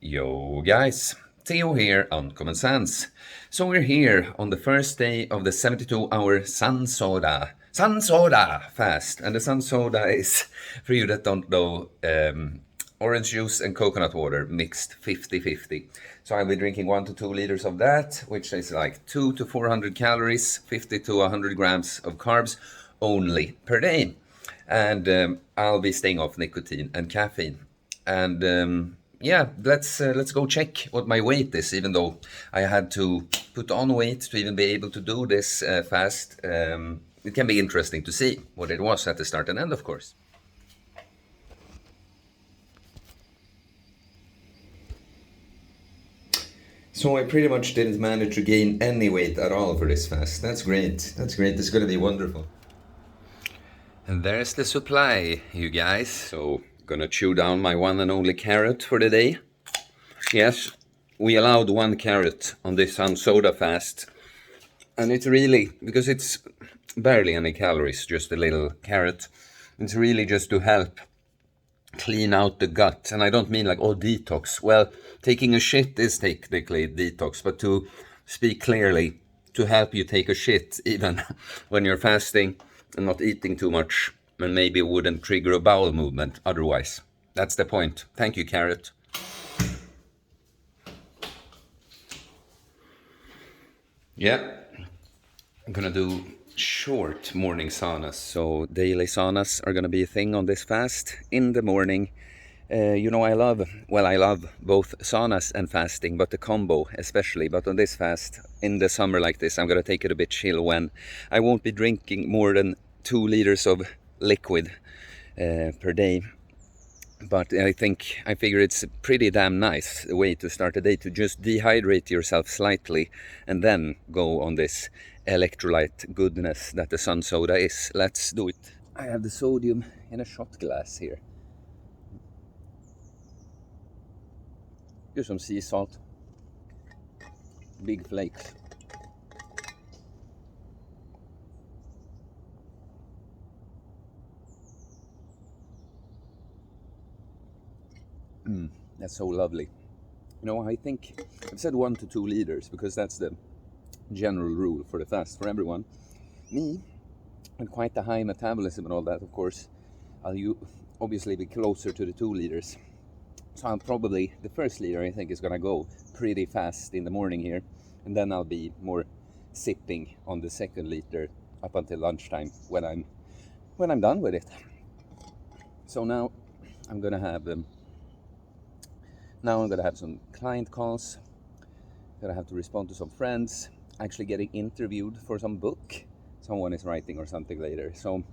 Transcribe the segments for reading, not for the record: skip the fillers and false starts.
Yo guys, Theo here on Common Sense. So we're here on the first day of the 72-hour Sun Soda fast. And the Sun Soda is, for you that don't know, orange juice and coconut water mixed 50-50. So I'll be drinking 1 to 2 liters of that, which is like 2 to 400 calories, 50 to 100 grams of carbs only per day. And I'll be staying off nicotine and caffeine. And yeah, let's go check what my weight is. Even though I had to put on weight to even be able to do this fast, it can be interesting to see what it was at the start and end, of course. So I pretty much didn't manage to gain any weight at all for this fast. That's great. That's great. It's gonna be wonderful. And there's the supply, you guys. So gonna chew down my one and only carrot for the day. Yes, we allowed 1 carrot on this Sun Soda fast. And it's really, because it's barely any calories, just a little carrot. It's really just to help clean out the gut. And I don't mean like, oh, detox. Well, taking a shit is technically detox, but to speak clearly, to help you take a shit even when you're fasting and not eating too much, and maybe wouldn't trigger a bowel movement otherwise. That's the point. Thank you, carrot. Yeah, I'm gonna do short morning saunas. So daily saunas are gonna be a thing on this fast in the morning. I love both saunas and fasting, but the combo especially. But on this fast, in the summer like this, I'm gonna take it a bit chill when I won't be drinking more than 2 liters of liquid per day. But I figure it's a pretty damn nice way to start a day, to just dehydrate yourself slightly and then go on this electrolyte goodness that the Sun Soda is. Let's do it. I have the sodium in a shot glass here. Do some sea salt. Big flakes. That's so lovely. I think I've said 1 to 2 liters because that's the general rule for the fast for everyone. Me, with quite the high metabolism and all that, of course, I'll obviously be closer to the 2 liters. So I'm probably, the first liter I think is gonna go pretty fast in the morning here, and then I'll be more sipping on the second liter up until lunchtime when I'm done with it. So now I'm gonna have some client calls. Gonna have to respond to some friends. Actually getting interviewed for some book someone is writing or something later. So I'm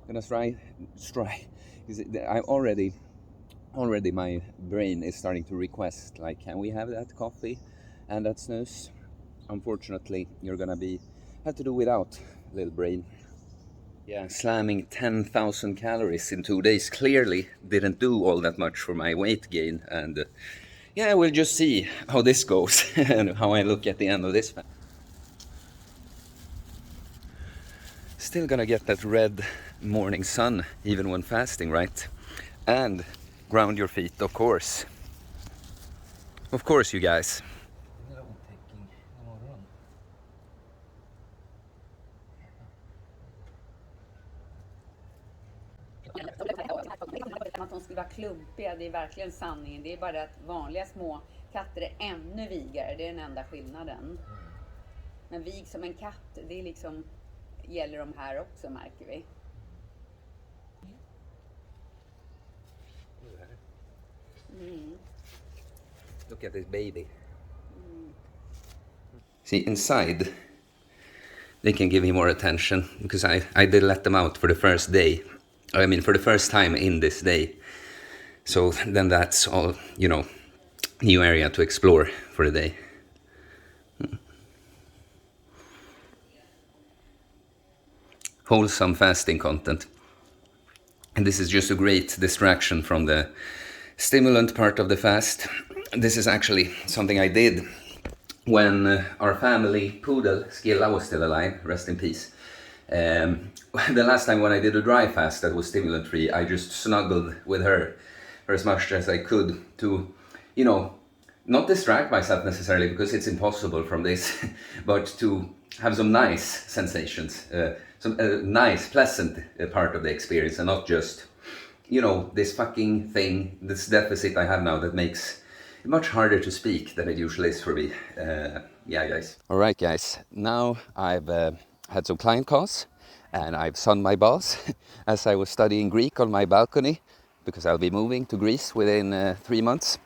gonna try. I already my brain is starting to request, like, can we have that coffee and that snooze? Unfortunately, you're gonna have to do without, little brain. Yeah, slamming 10,000 calories in 2 days clearly didn't do all that much for my weight gain. And yeah, we'll just see how this goes and how I look at the end of this. Still gonna get that red morning sun even when fasting, right? And ground your feet, of course. Of course, you guys. Att de skulle vara klumpiga, det är verkligen sanningen. Det är bara att vanliga små katter är ännu vigare, det är den enda skillnaden. Men vig som en katt, det är liksom, gäller de här också, märker vi. Look at this baby. See, inside they can give me more attention because I did let them out for the first day. I mean, for the first time in this day. So then that's all, new area to explore for the day. Wholesome fasting content. And this is just a great distraction from the stimulant part of the fast. This is actually something I did when our family poodle, Skilla, was still alive, rest in peace. The last time when I did a dry fast that was stimulant free, I just snuggled with her for as much as I could to, not distract myself necessarily because it's impossible from this, but to have some nice sensations, some nice, pleasant part of the experience, and not just, this fucking thing, this deficit I have now that makes it much harder to speak than it usually is for me. Yeah, guys. All right, guys. Now I've had some client calls, and I've sunned my balls as I was studying Greek on my balcony, because I'll be moving to Greece within 3 months.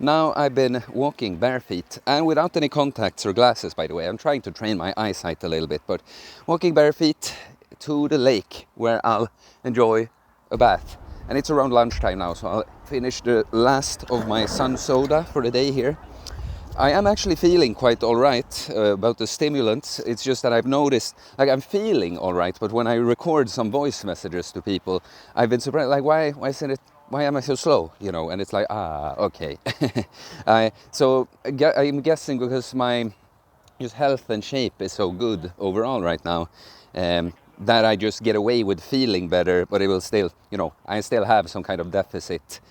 Now I've been walking bare feet and without any contacts or glasses, by the way. I'm trying to train my eyesight a little bit, but walking bare feet to the lake where I'll enjoy a bath. And it's around lunchtime now, so I'll finish the last of my sun soda for the day here. I am actually feeling quite all right about the stimulants. It's just that I've noticed, like, I'm feeling all right, but when I record some voice messages to people, I've been surprised, like, why am I so slow, and it's like, okay. So I'm guessing because my just health and shape is so good overall right now, that I just get away with feeling better, but it will still, I still have some kind of deficit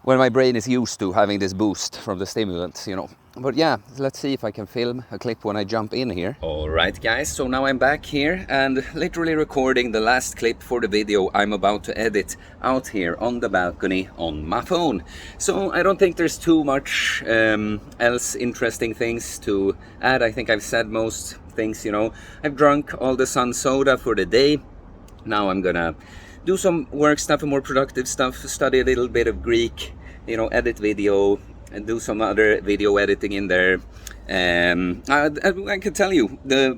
when my brain is used to having this boost from the stimulants, But yeah, let's see if I can film a clip when I jump in here. Alright guys, so now I'm back here and literally recording the last clip for the video I'm about to edit out here on the balcony on my phone. So I don't think there's too much else interesting things to add. I think I've said most things, I've drunk all the sun soda for the day. Now I'm gonna do some work stuff and more productive stuff, study a little bit of Greek, edit video, and do some other video editing in there. I can tell you, the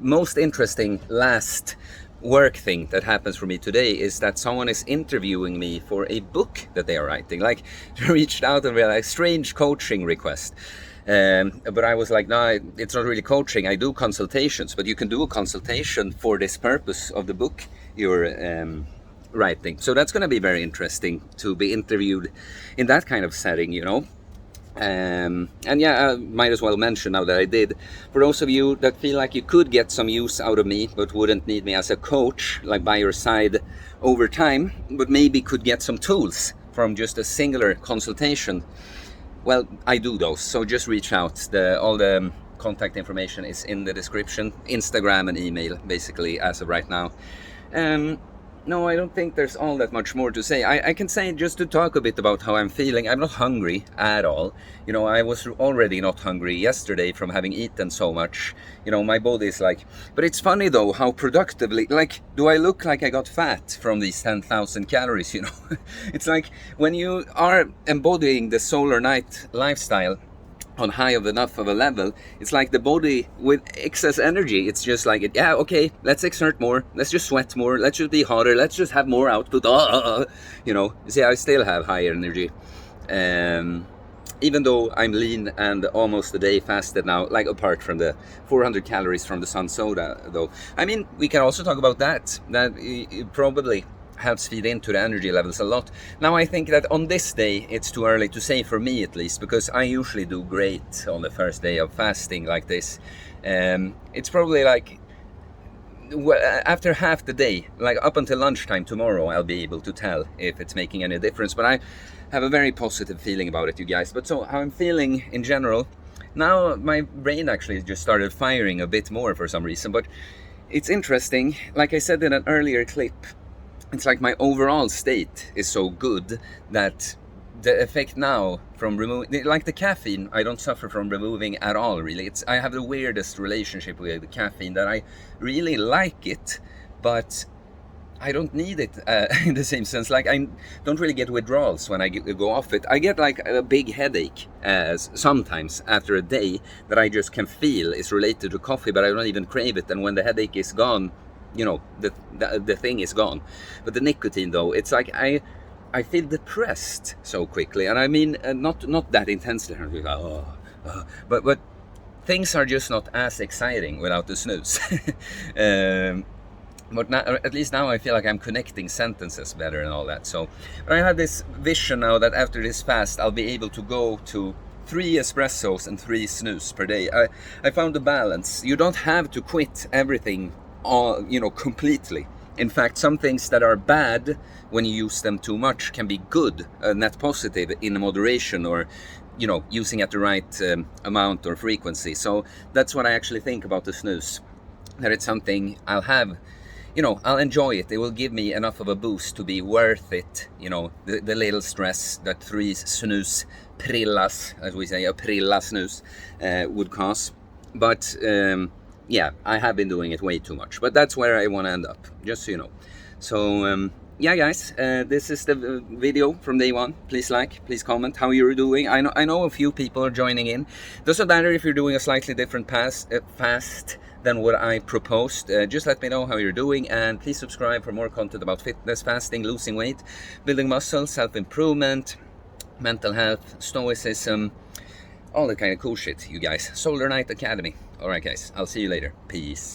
most interesting last work thing that happens for me today is that someone is interviewing me for a book that they are writing. Like, they reached out and were like, strange coaching request. But I was like, no, it's not really coaching. I do consultations, but you can do a consultation for this purpose of the book you're writing. So that's going to be very interesting to be interviewed in that kind of setting, And yeah, I might as well mention now that I did, for those of you that feel like you could get some use out of me but wouldn't need me as a coach, like by your side over time, but maybe could get some tools from just a singular consultation, well, I do those, so just reach out. All the contact information is in the description, Instagram and email, basically, as of right now. No, I don't think there's all that much more to say. I can say, just to talk a bit about how I'm feeling, I'm not hungry at all. I was already not hungry yesterday from having eaten so much. My body is like... But it's funny though, how productively... Like, do I look like I got fat from these 10,000 calories, It's like, when you are embodying the solar night lifestyle on high of enough of a level, it's like the body with excess energy. It's just like, yeah, okay, let's exert more, let's just sweat more, let's just be hotter, let's just have more output. See, I still have high energy, even though I'm lean and almost a day fasted now, like apart from the 400 calories from the sun soda though. I mean, we can also talk about that it probably helps feed into the energy levels a lot. Now I think that on this day it's too early to say, for me at least, because I usually do great on the first day of fasting like this. It's probably like after half the day, like up until lunchtime tomorrow, I'll be able to tell if it's making any difference. But I have a very positive feeling about it, you guys. But so how I'm feeling in general, now my brain actually just started firing a bit more for some reason. But it's interesting, like I said in an earlier clip, it's like my overall state is so good that the effect now from removing, like the caffeine, I don't suffer from removing at all, really. I have the weirdest relationship with the caffeine, that I really like it, but I don't need it in the same sense. Like, I don't really get withdrawals when I go off it. I get like a big headache sometimes after a day that I just can feel is related to coffee, but I don't even crave it. And when the headache is gone, the thing is gone. But the nicotine though, it's like I feel depressed so quickly, and I mean not that intensely, but things are just not as exciting without the snooze. But now, at least now I feel like I'm connecting sentences better and all that. So, but I have this vision now that after this fast I'll be able to go to 3 espressos and 3 snooze per day. I found a balance. You don't have to quit everything completely. In fact, some things that are bad when you use them too much can be good, net positive in moderation, or you know, using at the right amount or frequency. So that's what I actually think about the snooze, that it's something I'll have, you know, I'll enjoy it. It will give me enough of a boost to be worth it, you know, the little stress that 3 snooze prillas, as we say, a prilla snooze would cause. But yeah, I have been doing it way too much, but that's where I want to end up, just so you know. So yeah, guys, this is the video from day one. Please like, please comment how you're doing. I know a few people are joining in. Doesn't matter if you're doing a slightly different fast than what I proposed. Just let me know how you're doing, and please subscribe for more content about fitness, fasting, losing weight, building muscle, self-improvement, mental health, stoicism, all that kind of cool shit, you guys. Solar Knight Academy. Alright guys, I'll see you later. Peace.